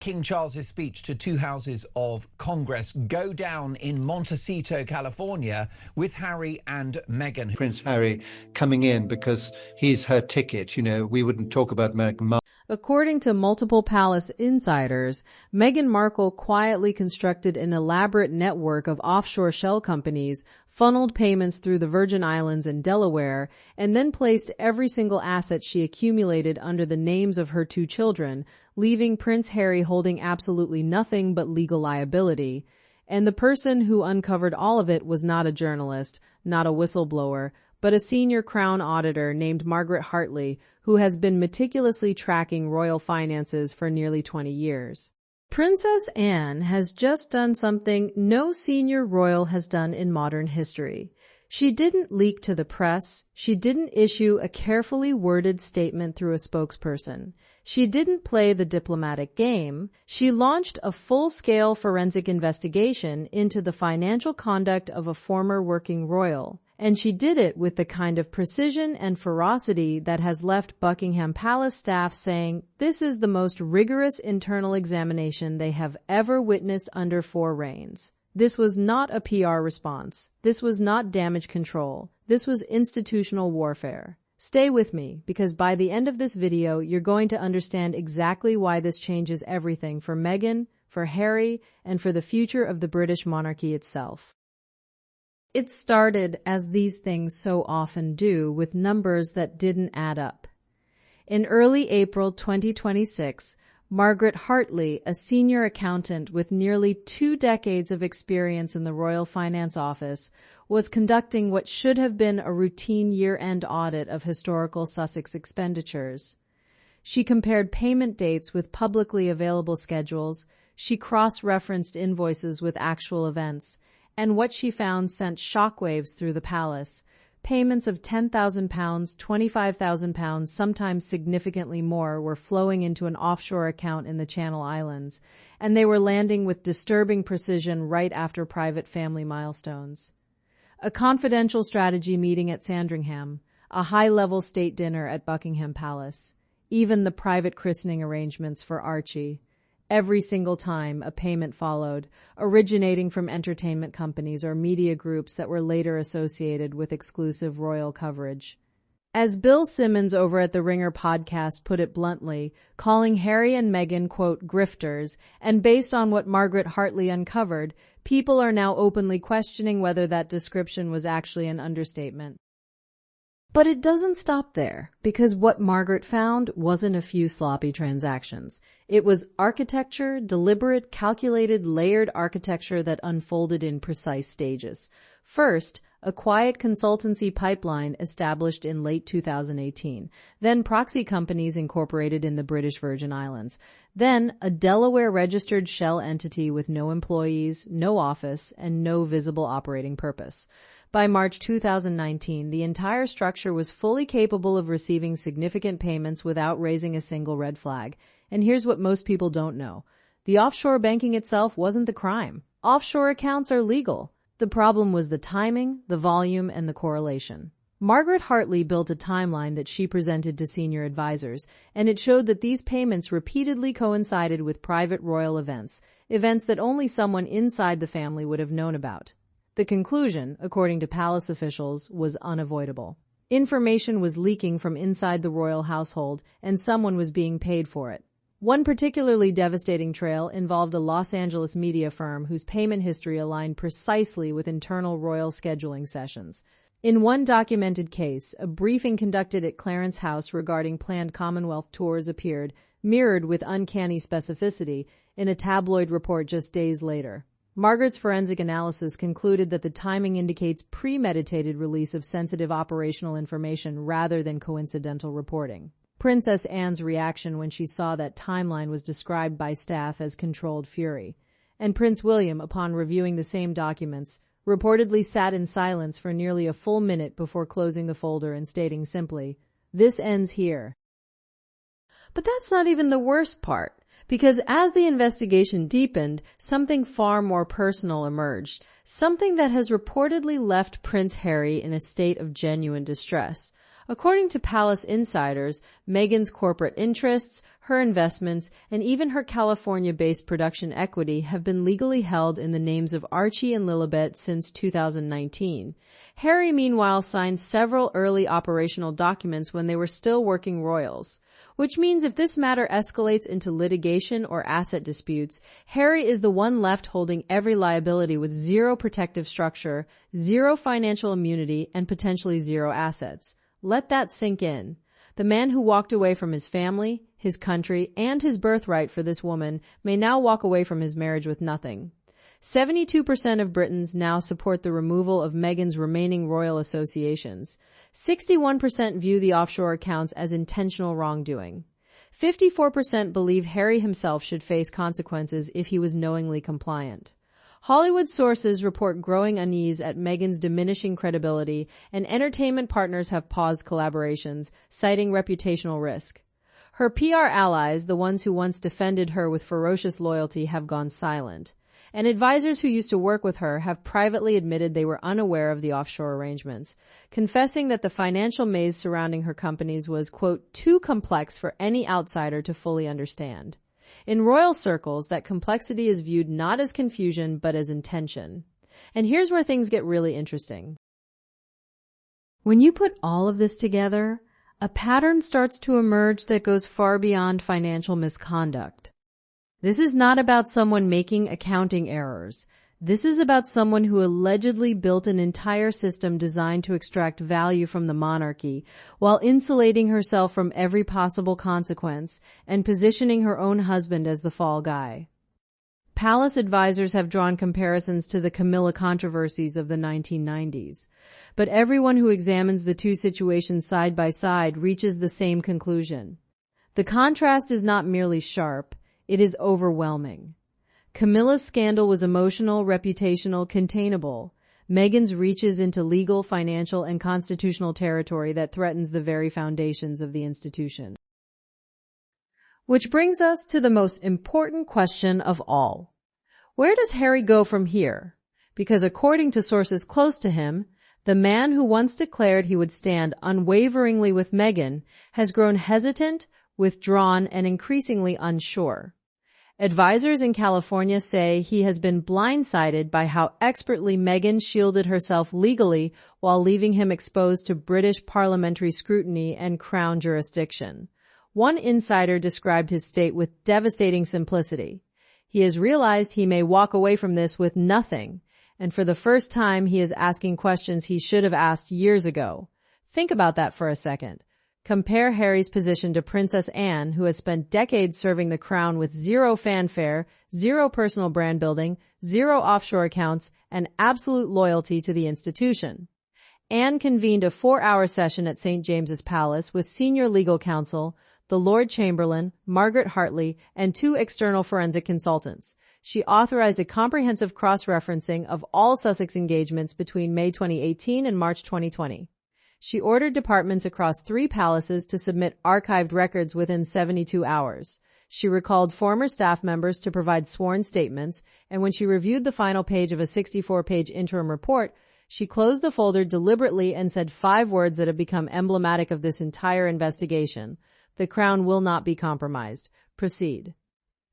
King Charles's speech to two houses of Congress go down in Montecito, California, with Harry and Meghan. Prince Harry coming in because he's her ticket. You know, we wouldn't talk about Meghan Markle. According to multiple palace insiders, Meghan Markle quietly constructed an elaborate network of offshore shell companies, funneled payments through the Virgin Islands and Delaware, and then placed every single asset she accumulated under the names of her two children, leaving Prince Harry holding absolutely nothing but legal liability. And the person who uncovered all of it was not a journalist, not a whistleblower, but a senior Crown auditor named Margaret Hartley, who has been meticulously tracking royal finances for nearly 20 years. Princess Anne has just done something no senior royal has done in modern history. She didn't leak to the press. She didn't issue a carefully worded statement through a spokesperson. She didn't play the diplomatic game. She launched a full-scale forensic investigation into the financial conduct of a former working royal. And she did it with the kind of precision and ferocity that has left Buckingham Palace staff saying this is the most rigorous internal examination they have ever witnessed under 4 reigns. This was not a PR response. This was not damage control. This was institutional warfare. Stay with me, because by the end of this video, you're going to understand exactly why this changes everything for Meghan, for Harry, and for the future of the British monarchy itself. It started, as these things so often do, with numbers that didn't add up. In early April 2026, Margaret Hartley, a senior accountant with nearly 2 decades of experience in the Royal Finance Office, was conducting what should have been a routine year-end audit of historical Sussex expenditures. She compared payment dates with publicly available schedules, she cross-referenced invoices with actual events, and what she found sent shockwaves through the palace. Payments of £10,000, £25,000, sometimes significantly more, were flowing into an offshore account in the Channel Islands, and they were landing with disturbing precision right after private family milestones. A confidential strategy meeting at Sandringham, a high-level state dinner at Buckingham Palace, even the private christening arrangements for Archie. Every single time a payment followed, originating from entertainment companies or media groups that were later associated with exclusive royal coverage. As Bill Simmons over at the Ringer podcast put it bluntly, calling Harry and Meghan, quote, grifters, and based on what Margaret Hartley uncovered, people are now openly questioning whether that description was actually an understatement. But it doesn't stop there, because what Margaret found wasn't a few sloppy transactions. It was architecture, deliberate, calculated, layered architecture that unfolded in precise stages. First, a quiet consultancy pipeline established in late 2018. Then proxy companies incorporated in the British Virgin Islands. Then a Delaware-registered shell entity with no employees, no office, and no visible operating purpose. By March 2019, the entire structure was fully capable of receiving significant payments without raising a single red flag. And here's what most people don't know. The offshore banking itself wasn't the crime. Offshore accounts are legal. The problem was the timing, the volume, and the correlation. Margaret Hartley built a timeline that she presented to senior advisors, and it showed that these payments repeatedly coincided with private royal events that only someone inside the family would have known about. The conclusion, according to palace officials, was unavoidable. Information was leaking from inside the royal household, and someone was being paid for it. One particularly devastating trail involved a Los Angeles media firm whose payment history aligned precisely with internal royal scheduling sessions. In one documented case, a briefing conducted at Clarence House regarding planned Commonwealth tours appeared, mirrored with uncanny specificity, in a tabloid report just days later. Margaret's forensic analysis concluded that the timing indicates premeditated release of sensitive operational information rather than coincidental reporting. Princess Anne's reaction when she saw that timeline was described by staff as controlled fury. And Prince William, upon reviewing the same documents, reportedly sat in silence for nearly a full minute before closing the folder and stating simply, "This ends here." But that's not even the worst part. Because as the investigation deepened, something far more personal emerged, something that has reportedly left Prince Harry in a state of genuine distress. According to palace insiders, Meghan's corporate interests, her investments, and even her California-based production equity have been legally held in the names of Archie and Lilibet since 2019. Harry, meanwhile, signed several early operational documents when they were still working royals, which means if this matter escalates into litigation or asset disputes, Harry is the one left holding every liability with zero protective structure, zero financial immunity, and potentially zero assets. Let that sink in. The man who walked away from his family, his country, and his birthright for this woman may now walk away from his marriage with nothing. 72% of Britons now support the removal of Meghan's remaining royal associations. 61% view the offshore accounts as intentional wrongdoing. 54% believe Harry himself should face consequences if he was knowingly compliant. Hollywood sources report growing unease at Meghan's diminishing credibility, and entertainment partners have paused collaborations, citing reputational risk. Her PR allies, the ones who once defended her with ferocious loyalty, have gone silent. And advisors who used to work with her have privately admitted they were unaware of the offshore arrangements, confessing that the financial maze surrounding her companies was, quote, too complex for any outsider to fully understand. In royal circles, that complexity is viewed not as confusion, but as intention. And here's where things get really interesting. When you put all of this together, a pattern starts to emerge that goes far beyond financial misconduct. This is not about someone making accounting errors. This is about someone who allegedly built an entire system designed to extract value from the monarchy while insulating herself from every possible consequence and positioning her own husband as the fall guy. Palace advisors have drawn comparisons to the Camilla controversies of the 1990s, but everyone who examines the two situations side by side reaches the same conclusion. The contrast is not merely sharp, it is overwhelming. Camilla's scandal was emotional, reputational, containable. Meghan's reaches into legal, financial, and constitutional territory that threatens the very foundations of the institution. Which brings us to the most important question of all. Where does Harry go from here? Because according to sources close to him, the man who once declared he would stand unwaveringly with Meghan has grown hesitant, withdrawn, and increasingly unsure. Advisors in California say he has been blindsided by how expertly Meghan shielded herself legally while leaving him exposed to British parliamentary scrutiny and Crown jurisdiction. One insider described his state with devastating simplicity. He has realized he may walk away from this with nothing, and for the first time he is asking questions he should have asked years ago. Think about that for a second. Compare Harry's position to Princess Anne, who has spent decades serving the crown with zero fanfare, zero personal brand building, zero offshore accounts, and absolute loyalty to the institution. Anne convened a 4-hour session at St. James's Palace with senior legal counsel, the Lord Chamberlain, Margaret Hartley, and 2 external forensic consultants. She authorized a comprehensive cross-referencing of all Sussex engagements between May 2018 and March 2020. She ordered departments across 3 palaces to submit archived records within 72 hours. She recalled former staff members to provide sworn statements, and when she reviewed the final page of a 64-page interim report, she closed the folder deliberately and said 5 words that have become emblematic of this entire investigation. The crown will not be compromised. Proceed.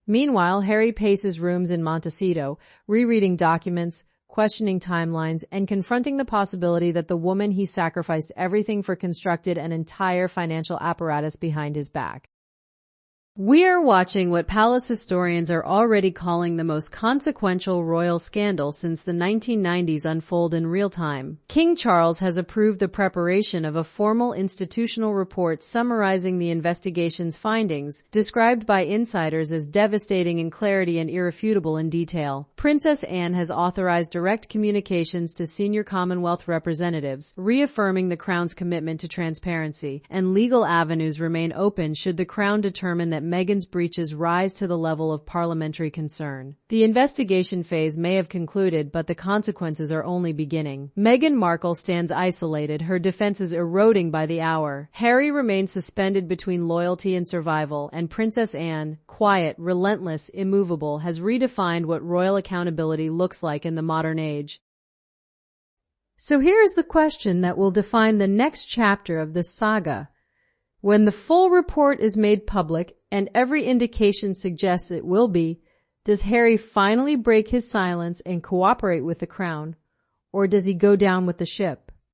Meanwhile, Harry paces rooms in Montecito, rereading documents, questioning timelines, and confronting the possibility that the woman he sacrificed everything for constructed an entire financial apparatus behind his back. We are watching what palace historians are already calling the most consequential royal scandal since the 1990s unfold in real time. King Charles has approved the preparation of a formal institutional report summarizing the investigation's findings, described by insiders as devastating in clarity and irrefutable in detail. Princess Anne has authorized direct communications to senior Commonwealth representatives, reaffirming the Crown's commitment to transparency, and legal avenues remain open should the Crown determine that Meghan's breaches rise to the level of parliamentary concern. The investigation phase may have concluded, but the consequences are only beginning. Meghan Markle stands isolated, her defenses eroding by the hour. Harry remains suspended between loyalty and survival, and Princess Anne, quiet, relentless, immovable, has redefined what royal accountability looks like in the modern age. So here's the question that will define the next chapter of this saga. When the full report is made public, and every indication suggests it will be, does Harry finally break his silence and cooperate with the Crown, or does he go down with the ship?